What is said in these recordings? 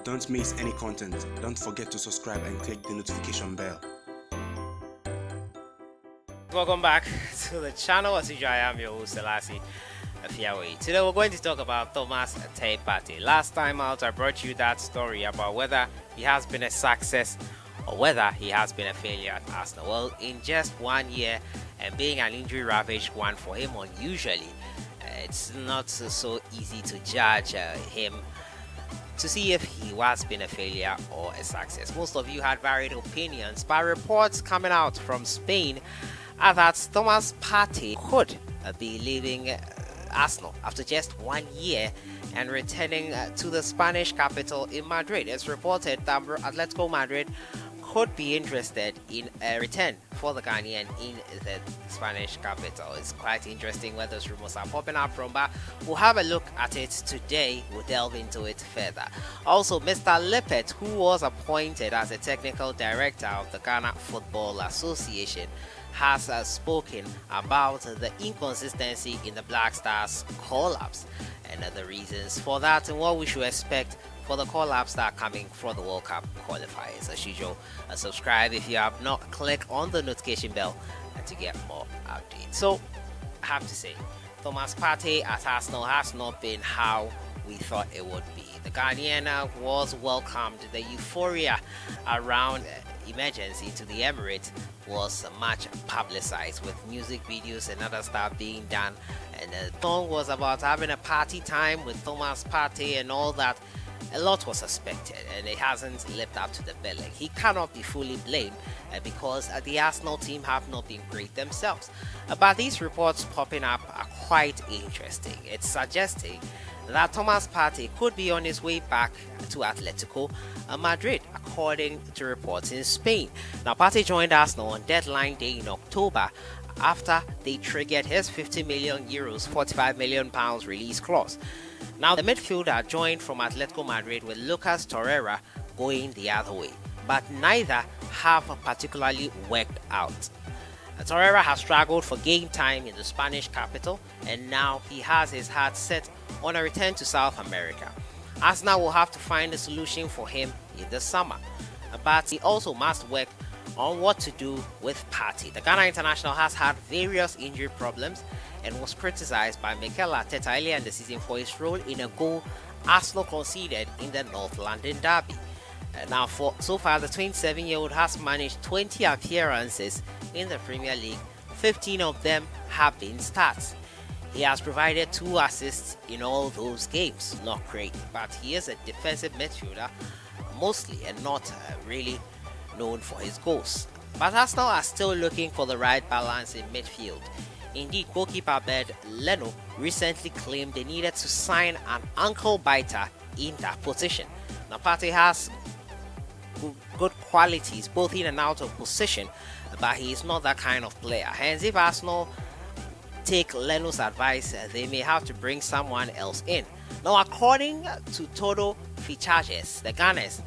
Don't miss any content. Don't forget to subscribe and click the notification bell. Welcome back to the channel. As usual, I am your host, Sellssi. Today we're going to talk about Thomas Partey. Last time out, I brought you that story about whether he has been a success or whether he has been a failure at Arsenal. Well, in just 1 year and being an injury-ravaged one for him unusually, it's not so easy to judge him to see if he has been a failure or a success. Most of you had varied opinions, but reports coming out from Spain are that Thomas Partey could be leaving Arsenal after just 1 year and returning to the Spanish capital in Madrid. It's reported that Atletico Madrid could be interested in a return for the Ghanaian in the Spanish capital. It's quite interesting where those rumors are popping up from, but we'll have a look at it today. We'll delve into it further. Also, Mr. Lippert, who was appointed as a technical director of the Ghana Football Association, has spoken about the inconsistency in the Black Stars collapse and the reasons for that and what we should expect for the collapse that are coming for the World Cup qualifiers. As usual, subscribe if you have not. Click on the notification bell to get more updates. So, I have to say, Thomas Partey at Arsenal has not been how we thought it would be. The Ghanaian was welcomed. The euphoria around emergency to the Emirates was much publicized, with music videos and other stuff being done, and the song was about having a party time with Thomas Partey and all that. A lot was suspected and it hasn't lived up to the billing. He cannot be fully blamed because the Arsenal team have not been great themselves. But these reports popping up are quite interesting. It's suggesting that Thomas Partey could be on his way back to Atletico Madrid, according to reports in Spain. Now, Partey joined Arsenal on deadline day in October after they triggered his €50 million, £45 million release clause. Now, the midfielder joined from Atletico Madrid with Lucas Torreira going the other way, but neither have particularly worked out. Torreira has struggled for game time in the Spanish capital, and now he has his heart set on a return to South America. Arsenal will have to find a solution for him in the summer, but he also must work on what to do with Partey. The Ghana international has had various injury problems and was criticized by Mikel Arteta earlier in the season for his role in a goal Arsenal conceded in the North London derby. Now, so far, the 27-year-old has managed 20 appearances in the Premier League. 15 of them have been starts. He has provided 2 assists in all those games. Not great, but he is a defensive midfielder mostly and not really known for his goals. But Arsenal are still looking for the right balance in midfield. Indeed, goalkeeper Bed Leno recently claimed they needed to sign an ankle biter in that position. Now, Partey has good qualities both in and out of position, but he is not that kind of player. Hence, if Arsenal take Leno's advice, they may have to bring someone else in. Now, according to Todo Fichajes, the Gunners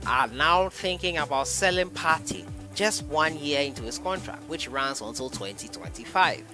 are now thinking about selling Partey just 1 year into his contract, which runs until 2025.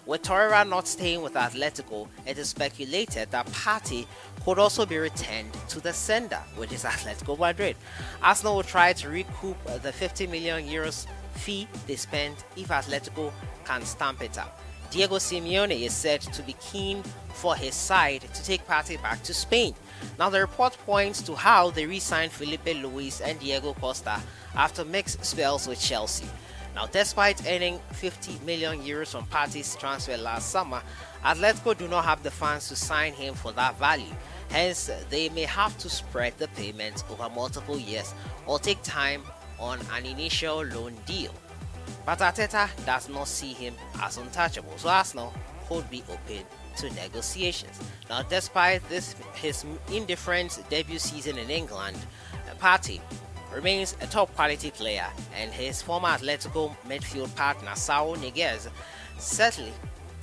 With Torreira not staying with Atletico, it is speculated that Partey could also be returned to the sender, which is Atletico Madrid. Arsenal will try to recoup the €50 million fee they spent if Atletico can stamp it up. Diego Simeone is said to be keen for his side to take Partey back to Spain. Now, the report points to how they re-signed Felipe Luis and Diego Costa after mixed spells with Chelsea. Now, despite earning €50 million from Partey's transfer last summer, Atletico do not have the funds to sign him for that value. Hence, they may have to spread the payment over multiple years or take time on an initial loan deal. But Arteta does not see him as untouchable, so Arsenal could be open to negotiations. Now, despite his indifferent debut season in England, Partey remains a top quality player, and his former Atletico midfield partner Saul Niguez certainly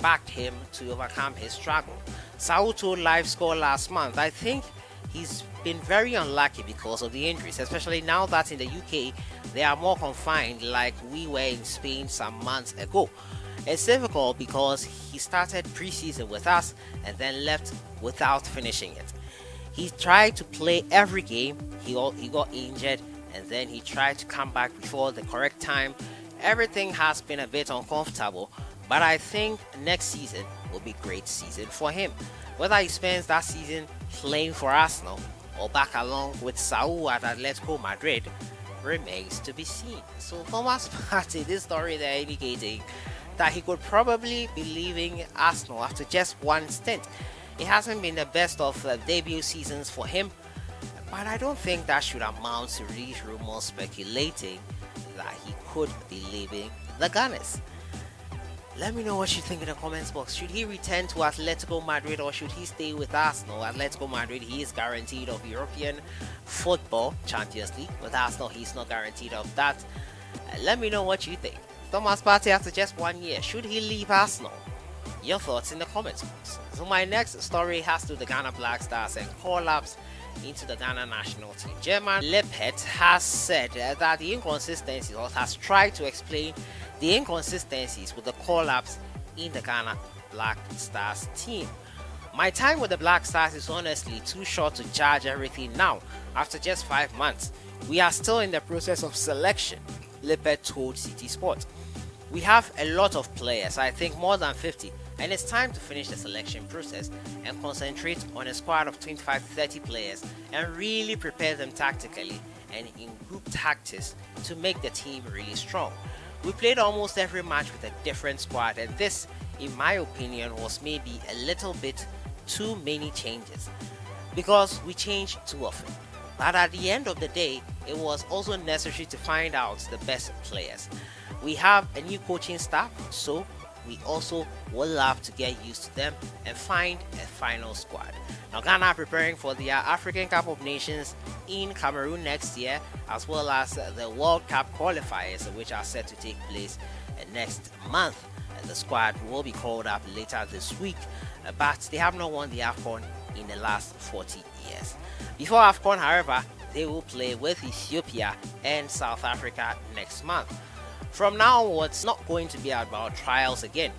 backed him to overcome his struggle. Saul told LiveScore last month, "I think he's been very unlucky because of the injuries, especially now that in the UK they are more confined like we were in Spain some months ago. It's difficult because he started pre-season with us and then left without finishing it. He tried to play every game. He got injured, and then he tried to come back before the correct time. Everything has been a bit uncomfortable, but I think next season will be a great season for him. Whether he spends that season playing for Arsenal or back along with Saul at Atletico Madrid remains to be seen. So Thomas Partey, this story they're indicating that he could probably be leaving Arsenal after just one stint. It hasn't been the best of debut seasons for him, but I don't think that should amount to these rumors speculating that he could be leaving the Gunners. Let me know what you think in the comments box. Should he return to Atletico Madrid or should he stay with Arsenal? Atletico Madrid, he is guaranteed of European football, Champions League. With Arsenal, he's not guaranteed of that. Let me know what you think. Thomas Partey, after just 1 year, should he leave Arsenal? Your thoughts in the comments box. So my next story has to do the Ghana Black Stars and call-ups into the Ghana national team. German LIPPERT has said that the inconsistencies, or has tried to explain the inconsistencies with the call-ups in the Ghana Black Stars team. My time with the Black Stars is honestly too short to judge everything now. After just 5 months, we are still in the process of selection, LIPPERT told City Sport. We have a lot of players, I think more than 50, and it's time to finish the selection process and concentrate on a squad of 25 to 30 players and really prepare them tactically and in group tactics to make the team really strong. We played almost every match with a different squad, and this, in my opinion, was maybe a little bit too many changes because we changed too often. But at the end of the day, it was also necessary to find out the best players. We have a new coaching staff, so we also will have to get used to them and find a final squad. Now Ghana are preparing for the African Cup of Nations in Cameroon next year, as well as the World Cup qualifiers, which are set to take place next month. The squad will be called up later this week, but they have not won the AFCON in the last 40 years. Before AFCON, however, they will play with Ethiopia and South Africa next month. From now onwards, it's not going to be about trials again.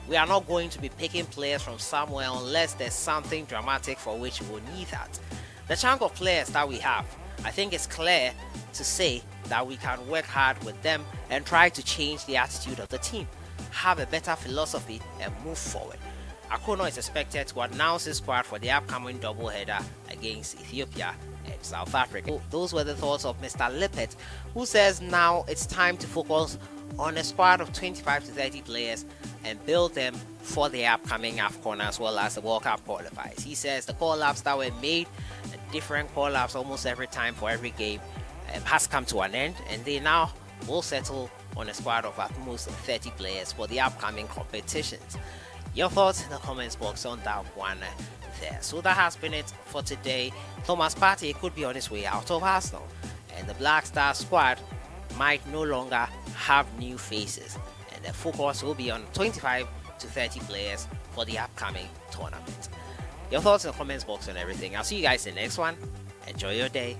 We are not going to be picking players from somewhere unless there's something dramatic for which we'll need that. The chunk of players that we have, I think it's clear to say that we can work hard with them and try to change the attitude of the team, have a better philosophy and move forward. Akono is expected to announce his squad for the upcoming doubleheader against Ethiopia and South Africa. Those were the thoughts of Mr. Lippert, who says now it's time to focus on a squad of 25 to 30 players and build them for the upcoming AFCON as well as the World Cup qualifiers. He says the call-ups that were made, different call-ups almost every time for every game, has come to an end, and they now will settle on a squad of at most 30 players for the upcoming competitions. Your thoughts in the comments box on that one there. So that has been it for today. Thomas Partey could be on his way out of Arsenal, and the Black Star squad might no longer have new faces, and the focus will be on 25 to 30 players for the upcoming tournament. Your thoughts in the comments box on everything. I'll see you guys in the next one. Enjoy your day.